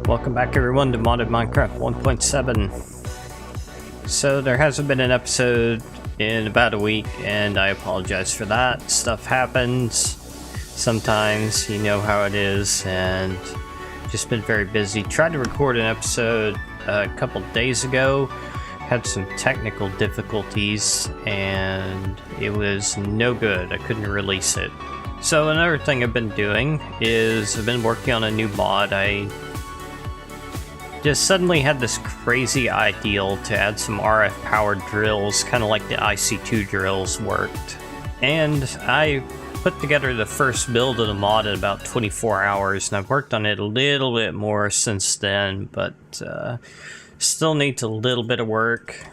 Welcome back everyone to Modded Minecraft 1.7. So there hasn't been an episode in about a week, and I apologize for that. Stuff happens sometimes, you know how it is, and just been very busy. Tried to record an episode a couple days ago, had some technical difficulties, and it was no good. I couldn't release it. So another thing I've been doing is I've been working on a new mod. I just suddenly had this crazy ideal to add some RF powered drills, kind of like the IC2 drills worked. And I put together the first build of the mod in about 24 hours, and I've worked on it a little bit more since then, but still needs a little bit of work.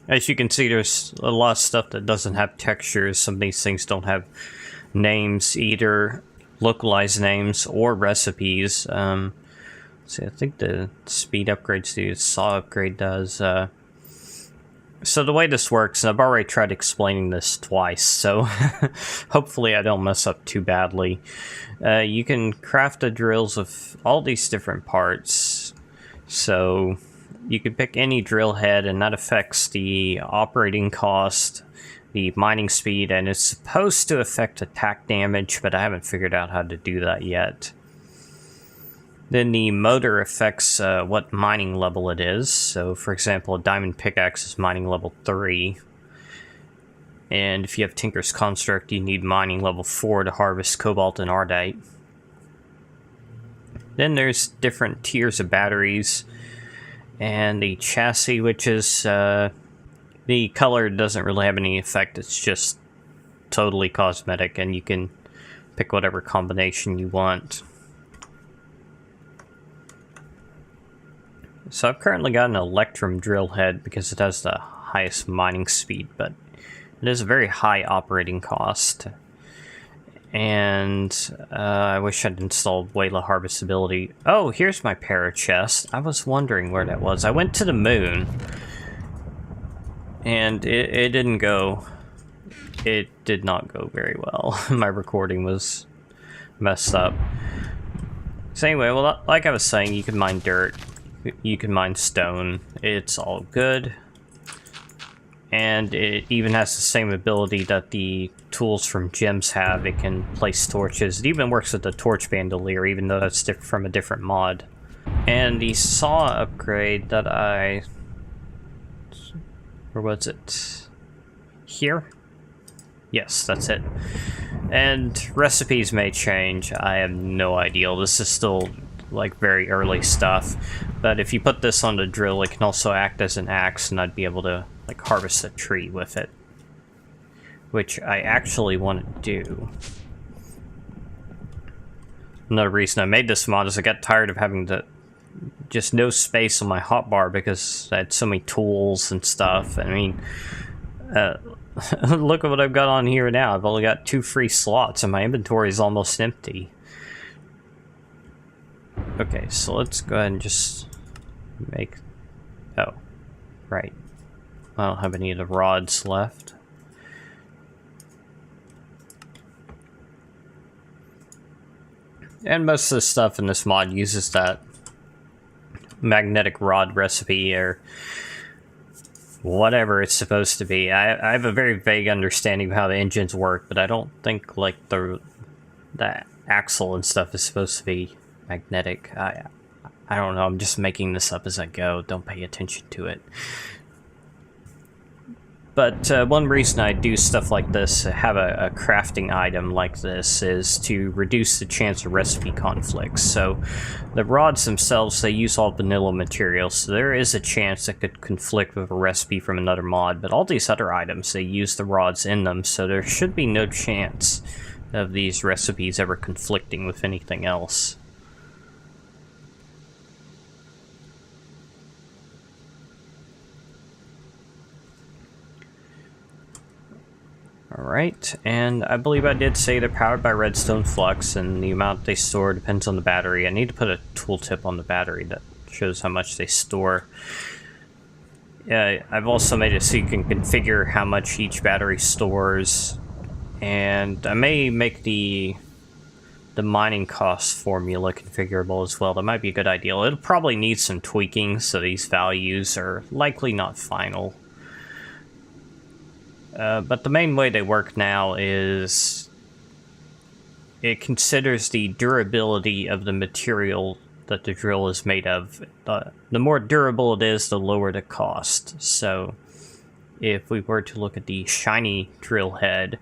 As you can see, there's a lot of stuff that doesn't have textures. Some of these things don't have names, either localized names or recipes. See, I think the speed upgrades do, saw upgrade does. So the way this works, and I've already tried explaining this twice, so hopefully I don't mess up too badly. You can craft the drills of all these different parts. So you can pick any drill head, and that affects the operating cost, the mining speed, and it's supposed to affect attack damage, but I haven't figured out how to do that yet. Then the motor affects what mining level it is. So for example, a diamond pickaxe is mining level 3. And if you have Tinker's Construct, you need mining level 4 to harvest cobalt and ardite. Then there's different tiers of batteries. And the chassis, which is... the color doesn't really have any effect. It's just totally cosmetic, and you can pick whatever combination you want. So I've currently got an Electrum drill head because it has the highest mining speed, but it is a very high operating cost. And I wish I'd installed Wayla harvestability. Oh, here's my parachest. I was wondering where that was. I went to the moon, and it didn't go. It did not go very well. My recording was messed up. So anyway, well, like I was saying, you can mine dirt. You can mine stone. It's all good. And it even has the same ability that the tools from gems have. It can place torches. It even works with the torch bandolier, even though that's from a different mod. And the saw upgrade that I... Where was it? Here? Yes, that's it. And recipes may change. I have no idea. This is still like very early stuff, but if you put this on the drill, it can also act as an axe, and I'd be able to like harvest a tree with it, which I actually want to do. Another reason I made this mod is I got tired of having just no space on my hotbar because I had so many tools and stuff. I mean, look at what I've got on here now. I've only got 2 free slots, and my inventory is almost empty. Okay, so let's go ahead and just make... Oh, right. I don't have any of the rods left. And most of the stuff in this mod uses that magnetic rod recipe, or whatever it's supposed to be. I have a very vague understanding of how the engines work, but I don't think, like, the axle and stuff is supposed to be magnetic. I don't know, I'm just making this up as I go. Don't pay attention to it. But one reason I do stuff like this, have a crafting item like this, is to reduce the chance of recipe conflicts. So the rods themselves, they use all vanilla materials, so there is a chance that could conflict with a recipe from another mod, but all these other items, they use the rods in them, so there should be no chance of these recipes ever conflicting with anything else. Alright, and I believe I did say they're powered by redstone flux, and the amount they store depends on the battery. I need to put a tooltip on the battery that shows how much they store. I've also made it so you can configure how much each battery stores, and I may make the the mining cost formula configurable as well. That might be a good idea. It'll probably need some tweaking, so these values are likely not final. But the main way they work now is it considers the durability of the material that the drill is made of. The more durable it is, the lower the cost. So if we were to look at the shiny drill head,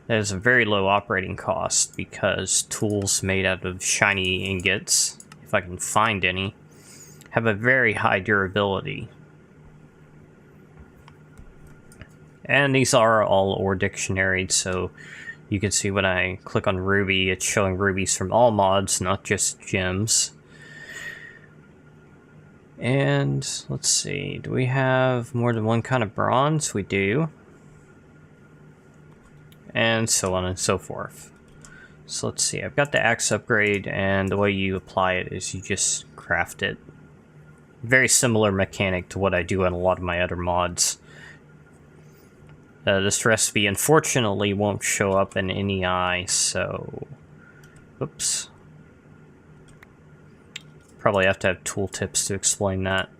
that has a very low operating cost because tools made out of shiny ingots, if I can find any, have a very high durability. And these are all ore dictionaried, so you can see when I click on ruby, it's showing rubies from all mods, not just gems. And let's see, do we have more than one kind of bronze? We do. And so on and so forth. So let's see, I've got the axe upgrade, and the way you apply it is you just craft it. Very similar mechanic to what I do on a lot of my other mods. This recipe unfortunately won't show up in NEI, so... Oops. Probably have to have tooltips to explain that.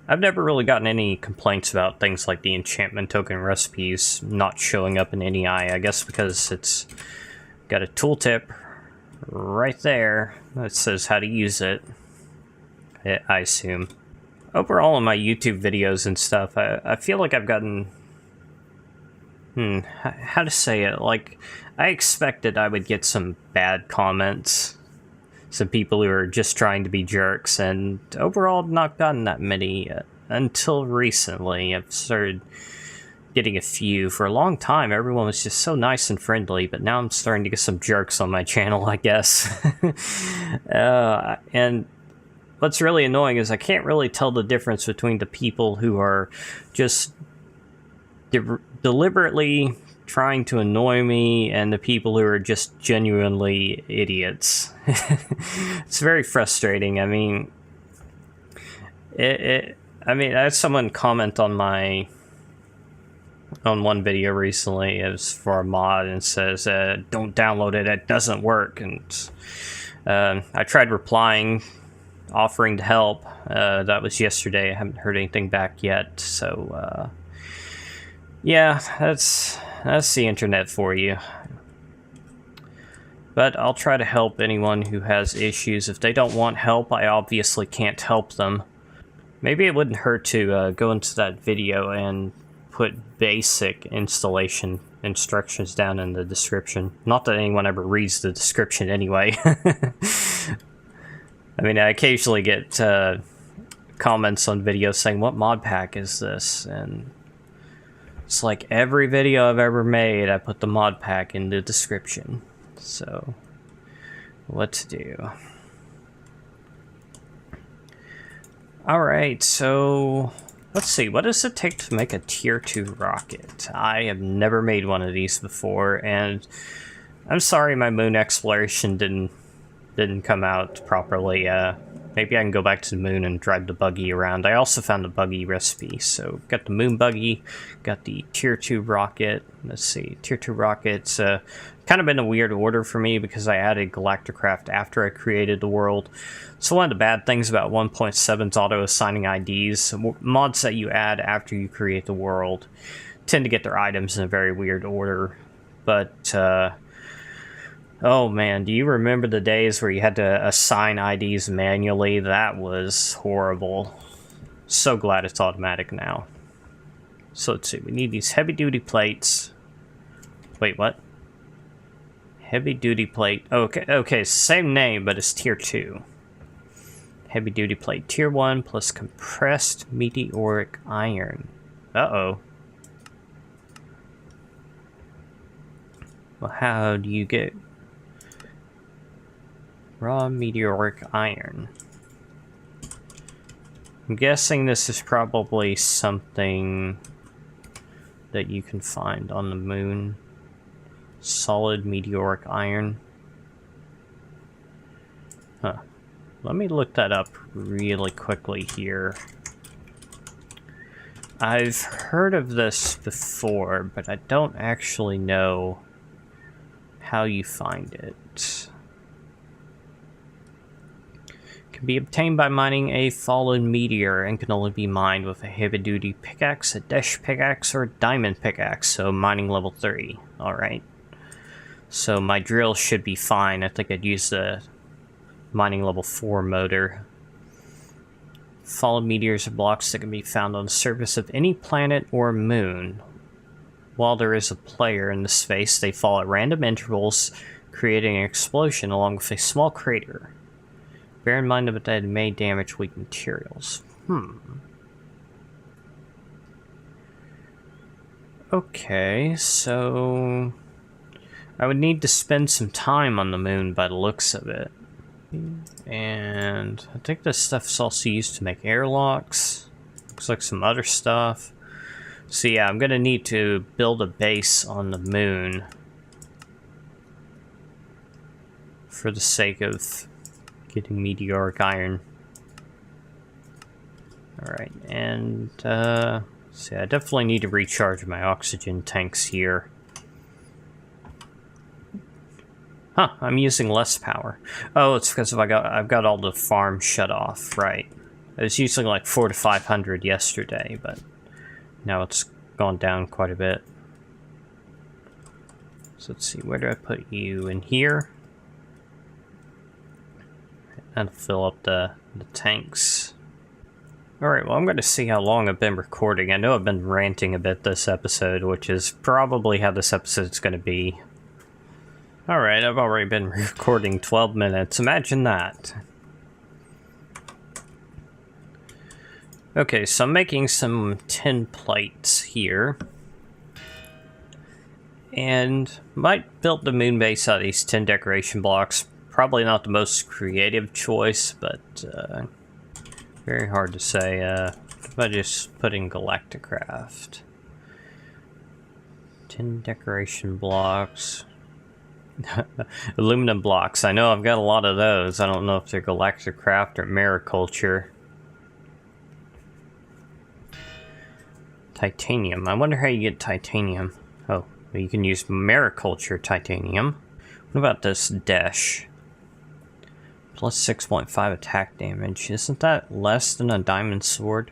I've never really gotten any complaints about things like the enchantment token recipes not showing up in NEI, I guess because it's got a tooltip right there that says how to use it, I assume. Overall in my YouTube videos and stuff, I feel like I've gotten... how to say it? Like, I expected I would get some bad comments. Some people who are just trying to be jerks, and overall I've not gotten that many until recently. I've started getting a few. For a long time, everyone was just so nice and friendly, but now I'm starting to get some jerks on my channel, I guess. And what's really annoying is I can't really tell the difference between the people who are just deliberately trying to annoy me and the people who are just genuinely idiots. It's very frustrating. I mean, I had someone comment on one video recently. It was for a mod and says, "Don't download it. It doesn't work." And I tried replying, offering to help. That was yesterday. I haven't heard anything back yet. So yeah, that's the internet for you. But I'll try to help anyone who has issues. If they don't want help, I obviously can't help them. Maybe it wouldn't hurt to go into that video and put basic installation instructions down in the description. Not that anyone ever reads the description anyway. I mean, I occasionally get comments on videos saying, "What mod pack is this?" And it's like every video I've ever made, I put the mod pack in the description. So, what to do? Alright, so let's see. What does it take to make a tier 2 rocket? I have never made one of these before, and I'm sorry my moon exploration didn't come out properly. Maybe I can go back to the moon and drive the buggy around. I also found the buggy recipe. So, got the moon buggy, got the tier 2 rocket. Let's see, tier 2 rockets. Kind of been a weird order for me because I added BiblioCraft after I created the world. So one of the bad things about 1.7's auto-assigning IDs, mods that you add after you create the world tend to get their items in a very weird order. But, oh man, do you remember the days where you had to assign IDs manually? That was horrible. So glad it's automatic now. So let's see, we need these heavy-duty plates. Wait, what? Heavy-duty plate. Okay, same name, but it's tier 2. Heavy-duty plate tier 1 plus compressed meteoric iron. Uh-oh. Well, how do you get raw meteoric iron? I'm guessing this is probably something that you can find on the moon. Solid meteoric iron. Huh. Let me look that up really quickly here. I've heard of this before, but I don't actually know how you find it. Can be obtained by mining a fallen meteor and can only be mined with a heavy-duty pickaxe, a dash pickaxe, or a diamond pickaxe, so mining level 3. Alright. So my drill should be fine. I think I'd use the mining level 4 motor. Fallen meteors are blocks that can be found on the surface of any planet or moon. While there is a player in the space, they fall at random intervals, creating an explosion along with a small crater. Bear in mind that they may damage weak materials. Okay, so I would need to spend some time on the moon by the looks of it. And I think this stuff's also used to make airlocks. Looks like some other stuff. So yeah, I'm gonna need to build a base on the moon for the sake of getting meteoric iron. Alright, and see, I definitely need to recharge my oxygen tanks here. Huh, I'm using less power. Oh, it's because I've got all the farm shut off, right. I was using like 400 to 500 yesterday, but now it's gone down quite a bit. So let's see, where do I put you? In here? And fill up the tanks. Alright, well I'm going to see how long I've been recording. I know I've been ranting a bit this episode, which is probably how this episode's going to be. Alright, I've already been recording 12 minutes. Imagine that. Okay, so I'm making some tin plates here. And might build the moon base out of these tin decoration blocks. Probably not the most creative choice, but very hard to say. If I just put in BiblioCraft. Tin decoration blocks. Aluminum blocks. I know I've got a lot of those. I don't know if they're BiblioCraft or mariculture. Titanium. I wonder how you get titanium. Oh, well, you can use mariculture titanium. What about this dash? Plus 6.5 attack damage. Isn't that less than a diamond sword?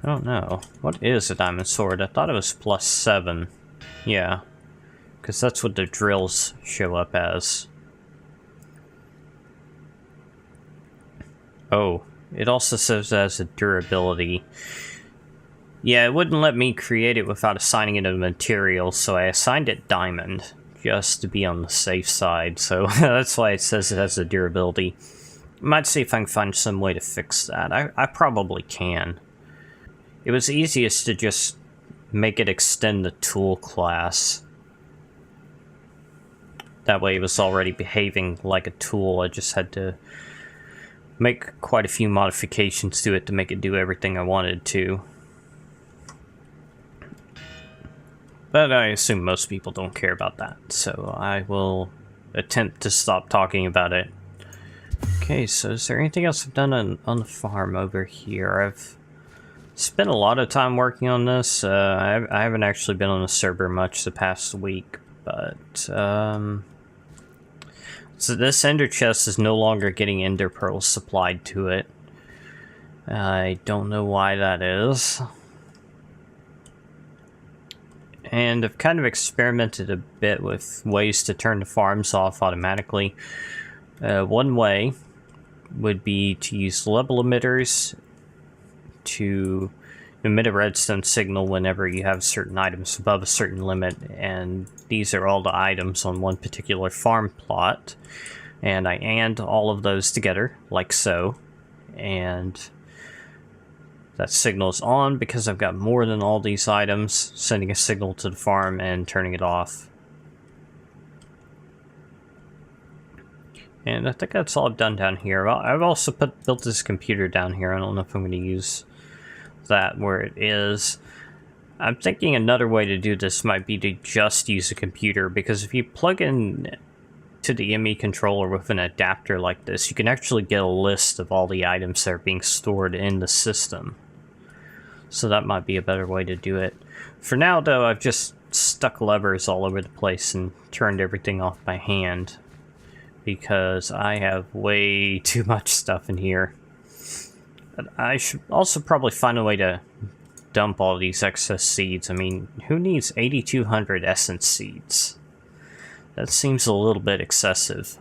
I don't know. What is a diamond sword? I thought it was plus 7. Yeah. Because that's what the drills show up as. Oh. It also says it has a durability. Yeah, it wouldn't let me create it without assigning it a material, so I assigned it diamond. Just to be on the safe side, so that's why it says it has a durability. Might see if I can find some way to fix that. I probably can. It was easiest to just make it extend the tool class. That way it was already behaving like a tool. I just had to make quite a few modifications to it to make it do everything I wanted to. But I assume most people don't care about that, so I will attempt to stop talking about it. Okay, so is there anything else I've done on the farm over here? I've spent a lot of time working on this. I haven't actually been on the server much the past week, but so this ender chest is no longer getting ender pearls supplied to it. I don't know why that is. And I've kind of experimented a bit with ways to turn the farms off automatically. One way would be to use level emitters to emit a redstone signal whenever you have certain items above a certain limit, and these are all the items on one particular farm plot. And I AND all of those together, like so, and that signal is on because I've got more than all these items, sending a signal to the farm and turning it off. And I think that's all I've done down here. I've also built this computer down here. I don't know if I'm going to use that where it is. I'm thinking another way to do this might be to just use a computer, because if you plug in to the ME controller with an adapter like this, you can actually get a list of all the items that are being stored in the system. So that might be a better way to do it. For now, though, I've just stuck levers all over the place and turned everything off by hand, because I have way too much stuff in here. But I should also probably find a way to dump all these excess seeds. I mean, who needs 8,200 essence seeds? That seems a little bit excessive.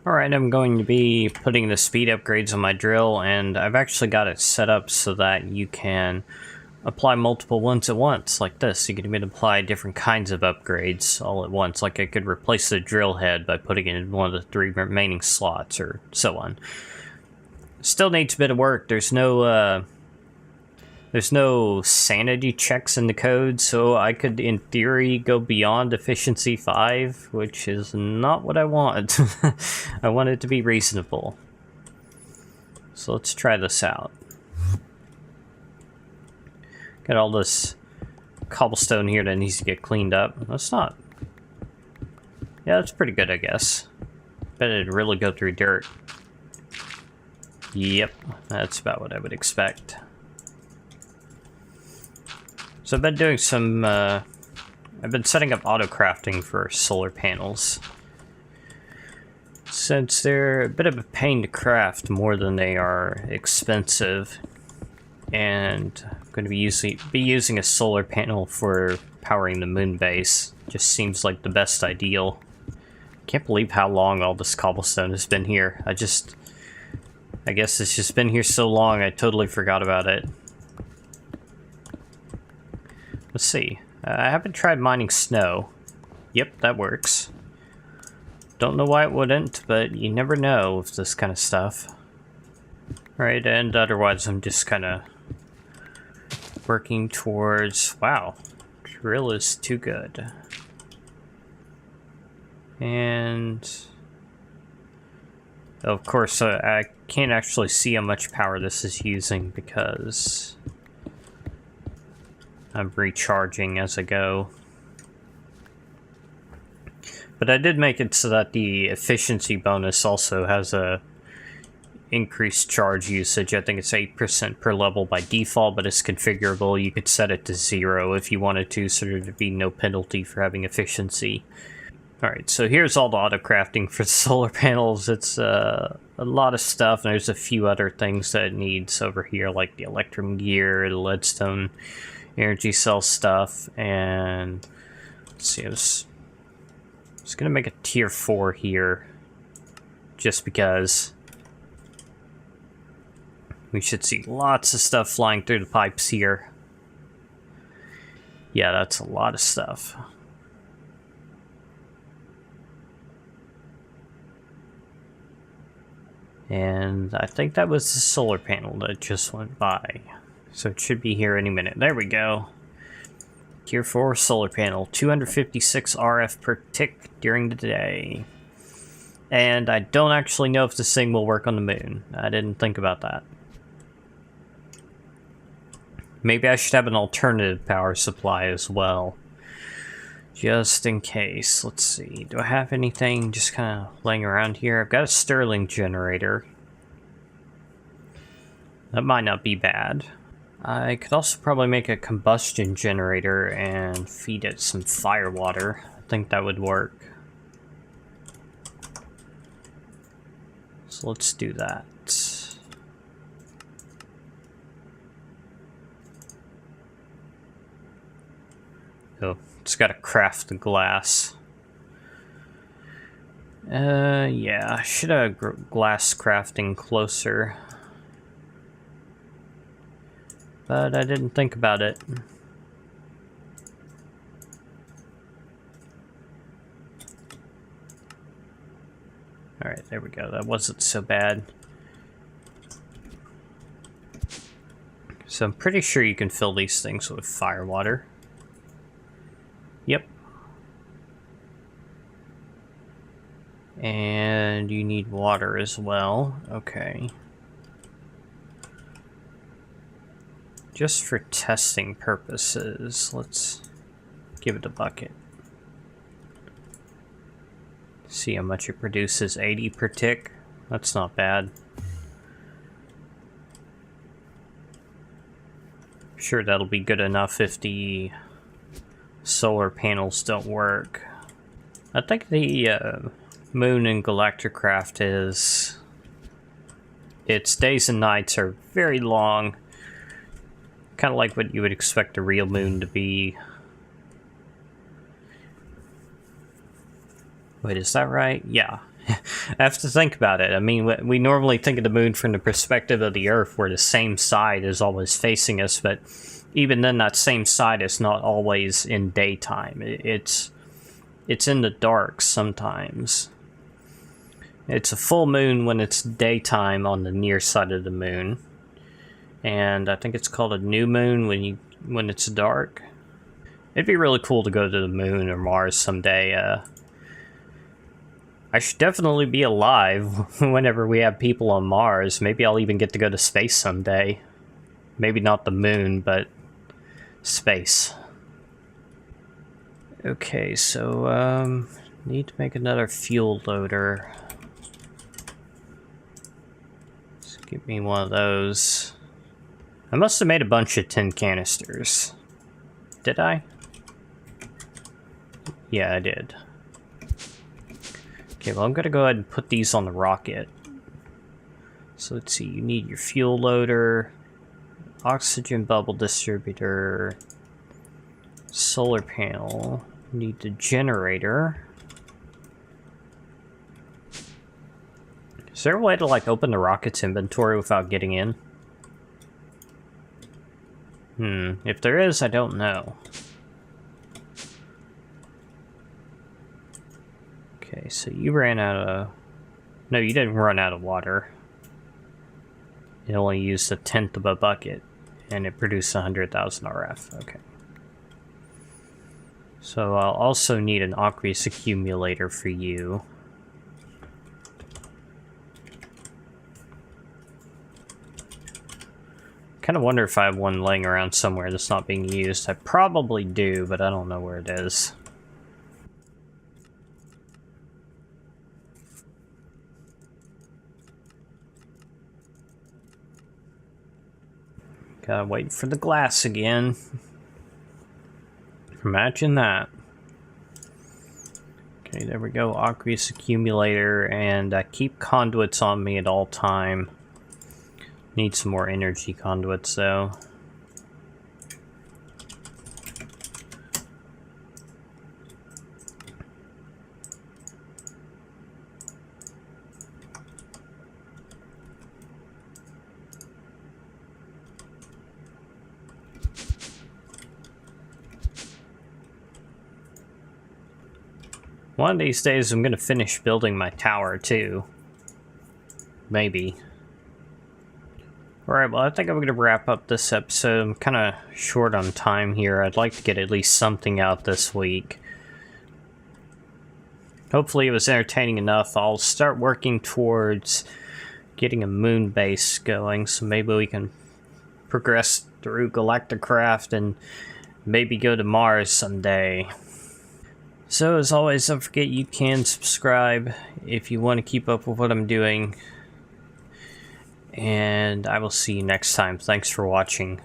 Alright, I'm going to be putting the speed upgrades on my drill, and I've actually got it set up so that you can apply multiple ones at once, like this. You can even apply different kinds of upgrades all at once, like I could replace the drill head by putting it in one of the 3 remaining slots, or so on. Still needs a bit of work. There's no sanity checks in the code, so I could, in theory, go beyond efficiency 5, which is not what I want. I want it to be reasonable. So let's try this out. Got all this cobblestone here that needs to get cleaned up. That's not... Yeah, that's pretty good, I guess. Bet it'd really go through dirt. Yep, that's about what I would expect. So I've been doing some, I've been setting up auto-crafting for solar panels. Since they're a bit of a pain to craft more than they are expensive, and I'm going to be using a solar panel for powering the moon base. Just seems like the best ideal. Can't believe how long all this cobblestone has been here. I guess it's just been here so long I totally forgot about it. Let's see. I haven't tried mining snow. Yep, that works. Don't know why it wouldn't, but you never know with this kind of stuff. Alright, and otherwise I'm just kind of working towards... Wow, drill is too good. And... of course, I can't actually see how much power this is using because I'm recharging as I go. But I did make it so that the efficiency bonus also has a increased charge usage. I think it's 8% per level by default, but it's configurable. You could set it to 0 if you wanted to, so there'd be no penalty for having efficiency. Alright, so here's all the auto-crafting for the solar panels. It's a lot of stuff, and there's a few other things that it needs over here, like the electrum gear, the leadstone energy cell stuff, and let's see, I was going to make a tier 4 here, just because we should see lots of stuff flying through the pipes here. Yeah, that's a lot of stuff. And I think that was the solar panel that just went by. So it should be here any minute. There we go. Tier 4 solar panel. 256 RF per tick during the day. And I don't actually know if this thing will work on the moon. I didn't think about that. Maybe I should have an alternative power supply as well. Just in case. Let's see. Do I have anything just kind of laying around here? I've got a Stirling generator. That might not be bad. I could also probably make a combustion generator and feed it some fire water. I think that would work. So let's do that. Oh, just gotta craft the glass. Yeah, I should have glass crafting closer. But I didn't think about it. Alright, there we go. That wasn't so bad. So I'm pretty sure you can fill these things with fire water. Yep. And you need water as well. Okay. Just for testing purposes, let's give it a bucket. See how much it produces. 80 per tick. That's not bad. sure that'll be good enough if the solar panels don't work. I think the moon in BiblioCraft is... its days and nights are very long. Kind of like what you would expect a real moon to be. Wait, is that right? Yeah. I have to think about it. I mean, we normally think of the moon from the perspective of the Earth, where the same side is always facing us, but even then, that same side is not always in daytime. It's in the dark sometimes. It's a full moon when it's daytime on the near side of the moon. And I think it's called a new moon when it's dark. It'd be really cool to go to the moon or Mars someday. I should definitely be alive whenever we have people on Mars. Maybe I'll even get to go to space someday. Maybe not the moon, but space. Okay, so need to make another fuel loader. Let's give me one of those. I must have made a bunch of tin canisters. Did I? Yeah, I did. Okay, well, I'm gonna go ahead and put these on the rocket. So let's see, you need your fuel loader, oxygen bubble distributor, solar panel, you need the generator. Is there a way to, like, open the rocket's inventory without getting in? If there is, I don't know. Okay, so you ran out of... No, you didn't run out of water. It only used 1/10 of a bucket, and it produced 100,000 RF. Okay. So I'll also need an aqueous accumulator for you. Kind of wonder if I have one laying around somewhere that's not being used. I probably do, but I don't know where it is. Gotta wait for the glass again. Imagine that. Okay, there we go. Aqueous accumulator, and I keep conduits on me at all time. Need some more energy conduits, though. One of these days I'm gonna finish building my tower, too. Maybe. Alright, well, I think I'm going to wrap up this episode. I'm kind of short on time here. I'd like to get at least something out this week. Hopefully it was entertaining enough. I'll start working towards getting a moon base going, so maybe we can progress through BiblioCraft and maybe go to Mars someday. So, as always, don't forget you can subscribe if you want to keep up with what I'm doing. And I will see you next time. Thanks for watching.